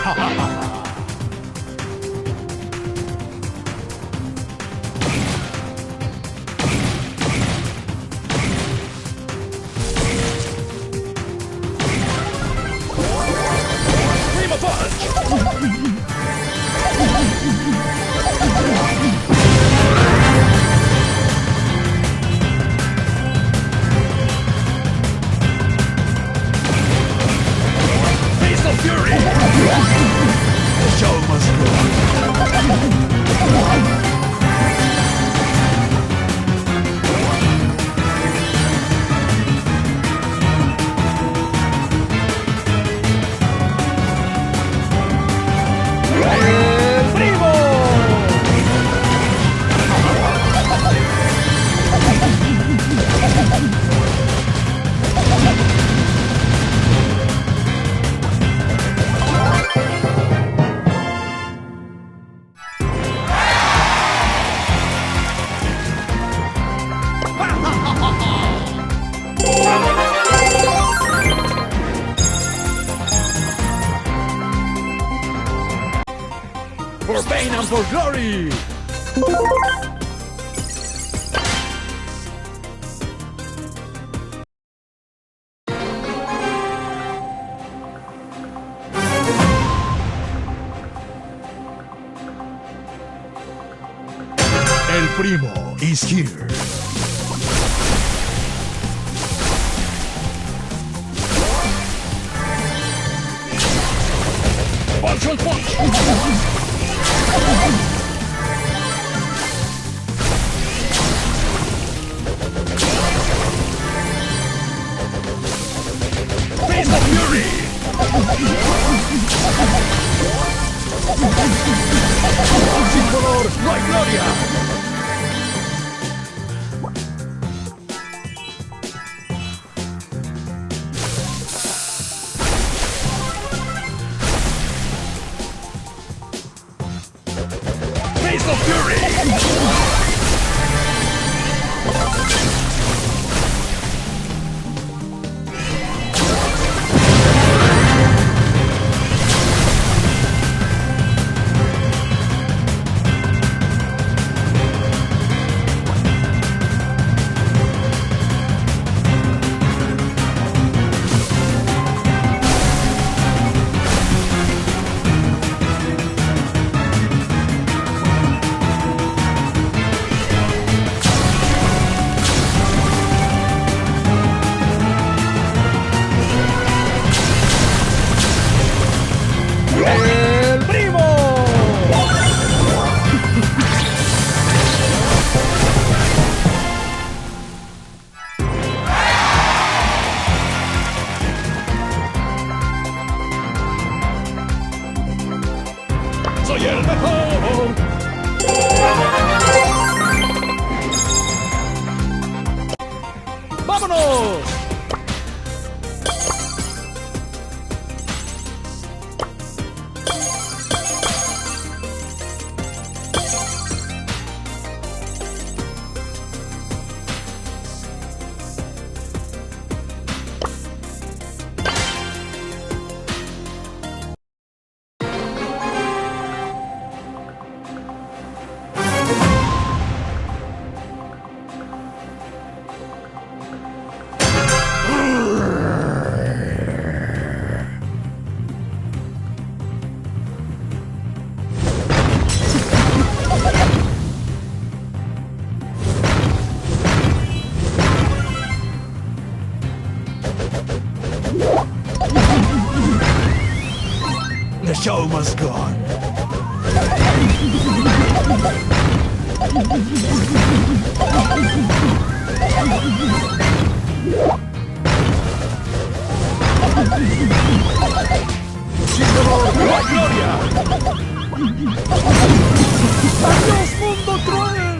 Prima punch! Face of Fury! The show must go on. ¡El primo! For pain and for glory! El primo is here. Punch on punch! Face of Fury! Sin color, no hay gloria! Face of Fury! ¡El primo! ¡Soy el mejor! ¡Vámonos! The show must go on. Sin dolor, no hay gloria. ¡Adiós, mundo cruel!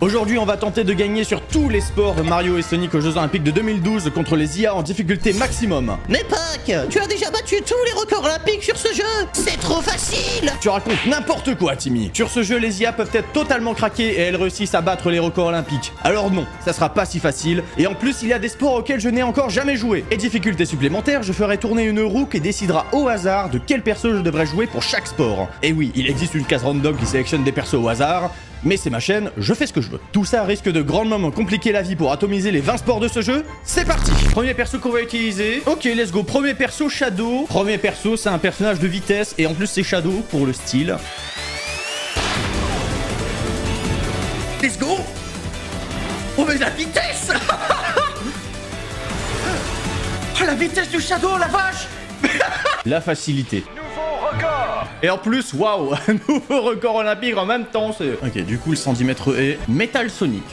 Aujourd'hui, on va tenter de gagner sur tous les sports de Mario et Sonic aux Jeux Olympiques de 2012 contre les IA en difficulté maximum. Mais Pac, tu as déjà battu tous les records olympiques sur ce jeu. C'est trop facile. Tu racontes n'importe quoi, Timmy. Sur ce jeu, les IA peuvent être totalement craquées et elles réussissent à battre les records olympiques. Alors non, ça sera pas si facile. Et en plus, il y a des sports auxquels je n'ai encore jamais joué. Et difficulté supplémentaire, je ferai tourner une roue qui décidera au hasard de quel perso je devrais jouer pour chaque sport. Et oui, il existe une case random qui sélectionne des persos au hasard. Mais c'est ma chaîne, je fais ce que je veux. Tout ça risque de grandement compliquer la vie pour atomiser les 20 sports de ce jeu. C'est parti. Premier perso qu'on va utiliser. Ok, let's go. Premier perso, Shadow. Premier perso, c'est un personnage de vitesse. Et en plus, c'est Shadow pour le style. Let's go. Oh, mais la vitesse. Oh, la vitesse du Shadow, la vache. La facilité. Et en plus, waouh, un nouveau record olympique en même temps, c'est... Ok, du coup, le 110 mètres est Metal Sonic.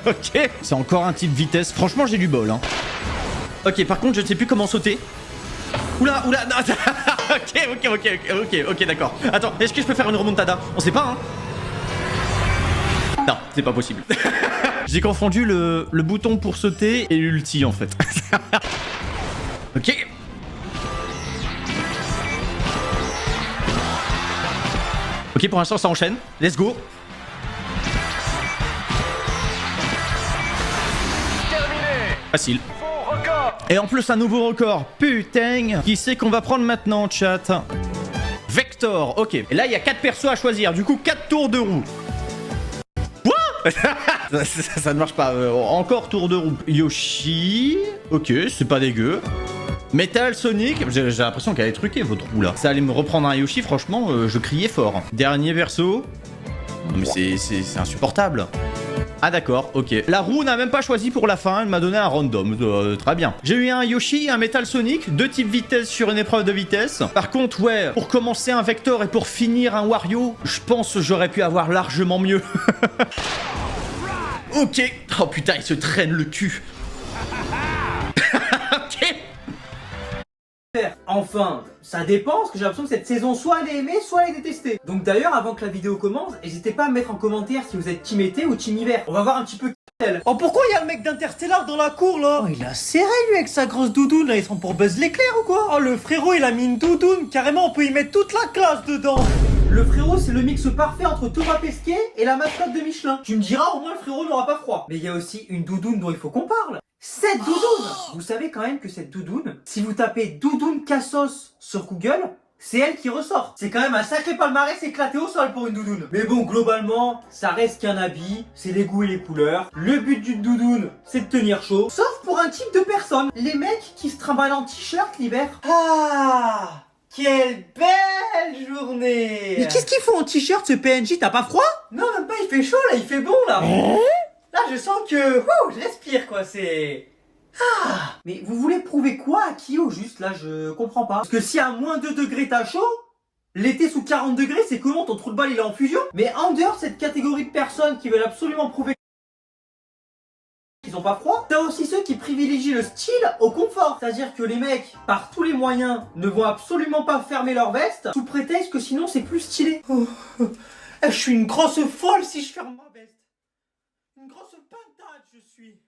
Ok, c'est encore un type vitesse. Franchement, j'ai du bol, hein. Ok, par contre, je ne sais plus comment sauter. Oula, oula, non, ok, d'accord. Attends, est-ce que je peux faire une remontada? On sait pas, hein. Non, c'est pas possible. J'ai confondu le bouton pour sauter et l'ulti, en fait. Ok. Ok, pour l'instant, ça enchaîne. Let's go. Terminé. Facile. Nouveau record. Et en plus, un nouveau record. Putain. Qui c'est qu'on va prendre maintenant, chat? Vector. Ok. Et là, il y a 4 persos à choisir. Du coup, 4 tours de roue. Quoi? ça ne marche pas. Encore tour de roue. Yoshi. Ok, c'est pas dégueu. Metal Sonic, j'ai l'impression qu'elle est truquée votre roue là. Ça allait me reprendre un Yoshi, franchement, je criais fort. Dernier perso. Non mais c'est insupportable. Ah d'accord, ok. La roue n'a même pas choisi pour la fin, elle m'a donné un random, très bien. J'ai eu un Yoshi, un Metal Sonic, 2 types vitesse sur une épreuve de vitesse. Par contre, ouais, pour commencer un Vector et pour finir un Wario, je pense que j'aurais pu avoir largement mieux. Ok. Oh putain, il se traîne le cul. Ok. Enfin, ça dépend, parce que j'ai l'impression que cette saison, soit elle est aimée, soit elle est détestée. Donc d'ailleurs, avant que la vidéo commence, n'hésitez pas à me mettre en commentaire si vous êtes team été ou team hiver. On va voir un petit peu elle. Oh, pourquoi il y a le mec d'Interstellar dans la cour là? Oh, il a serré lui avec sa grosse doudoune là, ils sont pour Buzz l'éclair ou quoi? Oh, le frérot il a mis une doudoune, carrément on peut y mettre toute la classe dedans. Le frérot, c'est le mix parfait entre Thomas Pesquet et la mascotte de Michelin. Tu me diras, au moins le frérot n'aura pas froid. Mais il y a aussi une doudoune dont il faut qu'on parle. Cette doudoune! Vous savez quand même que cette doudoune, si vous tapez doudoune Cassos sur Google, c'est elle qui ressort. C'est quand même un sacré palmarès éclaté au sol pour une doudoune. Mais bon, globalement, ça reste qu'un habit, c'est les goûts et les couleurs. Le but d'une doudoune, c'est de tenir chaud. Sauf pour un type de personne, les mecs qui se trimballent en t-shirt l'hiver. Ah, quelle belle journée! Mais qu'est-ce qu'ils font en t-shirt ce PNJ, t'as pas froid? Non, même pas, il fait chaud là, il fait bon là. Là, je sens que, je respire quoi, c'est... Ah! Mais vous voulez prouver quoi à qui au juste là, je comprends pas. Parce que si à moins 2 degrés t'as chaud, l'été sous 40 degrés c'est comment ton trou de balle il est en fusion? Mais en dehors de cette catégorie de personnes qui veulent absolument prouver qu'ils ont pas froid, t'as aussi ceux qui privilégient le style au confort. C'est-à-dire que les mecs, par tous les moyens, ne vont absolument pas fermer leur veste sous prétexte que sinon c'est plus stylé. Je suis une grosse folle si je ferme ma veste. Une grosse pintade je suis.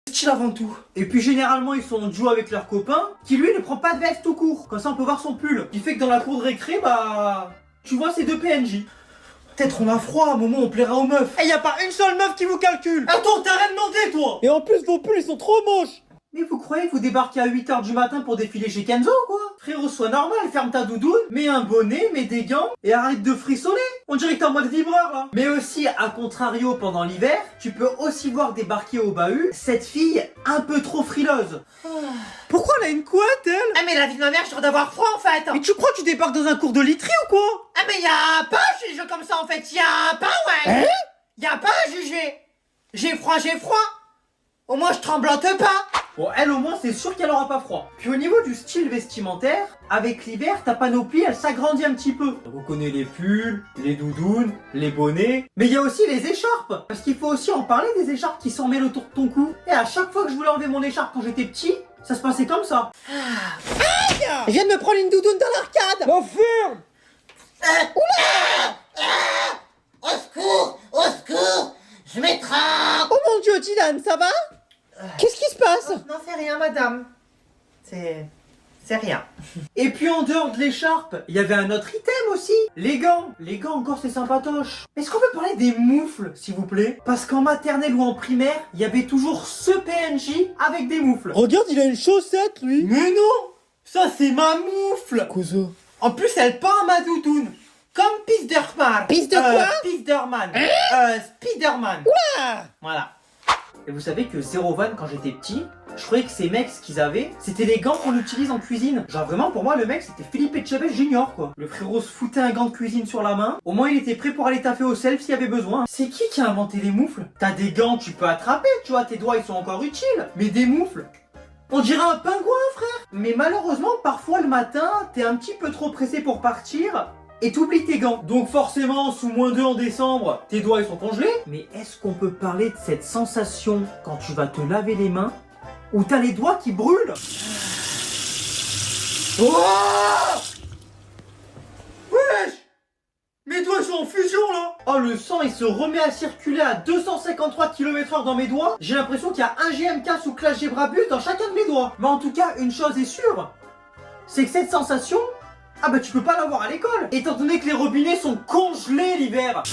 Style avant tout. Et puis généralement ils sont en duo avec leur copain qui lui ne prend pas de veste tout court. Comme ça on peut voir son pull. Qui fait que dans la cour de récré, bah... tu vois ces deux PNJ. Peut-être on a froid, à un moment on plaira aux meufs. Et y a pas une seule meuf qui vous calcule. Attends, t'as rien demandé toi. Et en plus vos pulls ils sont trop moches. Mais vous croyez que vous débarquez à 8h du matin pour défiler chez Kenzo ou quoi? Frérot, sois normal, ferme ta doudoune, mets un bonnet, mets des gants et arrête de frissonner. On dirait que t'es en mode vibreur là. Mais aussi, à contrario, pendant l'hiver, tu peux aussi voir débarquer au bahut cette fille un peu trop frileuse. Pourquoi elle a une couette, elle? Ah mais la vie de ma mère, je suis d'avoir froid en fait. Mais tu crois que tu débarques dans un cours de literie ou quoi? Ah mais y'a pas chez les jeux comme ça en fait, y'a pas ouais. Y'a pas à juger. J'ai froid. Au moins je tremblote pas. Bon, elle au moins, c'est sûr qu'elle aura pas froid. Puis au niveau du style vestimentaire, avec l'hiver, ta panoplie, elle s'agrandit un petit peu. On reconnaît les pulls, les doudounes, les bonnets. Mais il y a aussi les écharpes. Parce qu'il faut aussi en parler des écharpes qui s'en mêlent autour de ton cou. Et à chaque fois que je voulais enlever mon écharpe quand j'étais petit, ça se passait comme ça. Je viens de me prendre une doudoune dans l'arcade. L'enfer! Au secours, je m'étrangle. Oh mon dieu, Dylan, ça va? Qu'est-ce qui se passe? Non, c'est rien, madame. C'est rien. Et puis en dehors de l'écharpe, il y avait un autre item aussi. Les gants. Les gants encore c'est sympatoche. Est-ce qu'on peut parler des moufles s'il vous plaît? Parce qu'en maternelle ou en primaire, il y avait toujours ce PNJ avec des moufles. Regarde, il a une chaussette, lui. Mais non! Ça c'est ma moufle. Quoi ça? En plus, elle peint ma doudoune. Comme Spiderman. Pisse de quoi? Spiderman. Spiderman. Voilà. Et vous savez que Zero Van, quand j'étais petit, je croyais que ces mecs, ce qu'ils avaient, c'était les gants qu'on utilise en cuisine. Genre vraiment, pour moi, le mec, c'était Philippe Etchebest Junior, quoi. Le frérot se foutait un gant de cuisine sur la main. Au moins, il était prêt pour aller taffer au self s'il y avait besoin. C'est qui a inventé les moufles? T'as des gants, tu peux attraper, tu vois, tes doigts, ils sont encore utiles. Mais des moufles, on dirait un pingouin, frère. Mais malheureusement, parfois, le matin, t'es un petit peu trop pressé pour partir. Et t'oublies tes gants. Donc forcément, sous -2 en décembre, tes doigts ils sont congelés. Mais est-ce qu'on peut parler de cette sensation quand tu vas te laver les mains où t'as les doigts qui brûlent? Oh Wesh! Mes doigts sont en fusion là! Oh, le sang il se remet à circuler à 253 km/h dans mes doigts. J'ai l'impression qu'il y a un GMK sous Clash Zebrabus dans chacun de mes doigts. Mais en tout cas, une chose est sûre, c'est que cette sensation, ah bah tu peux pas l'avoir à l'école, étant donné que les robinets sont congelés l'hiver.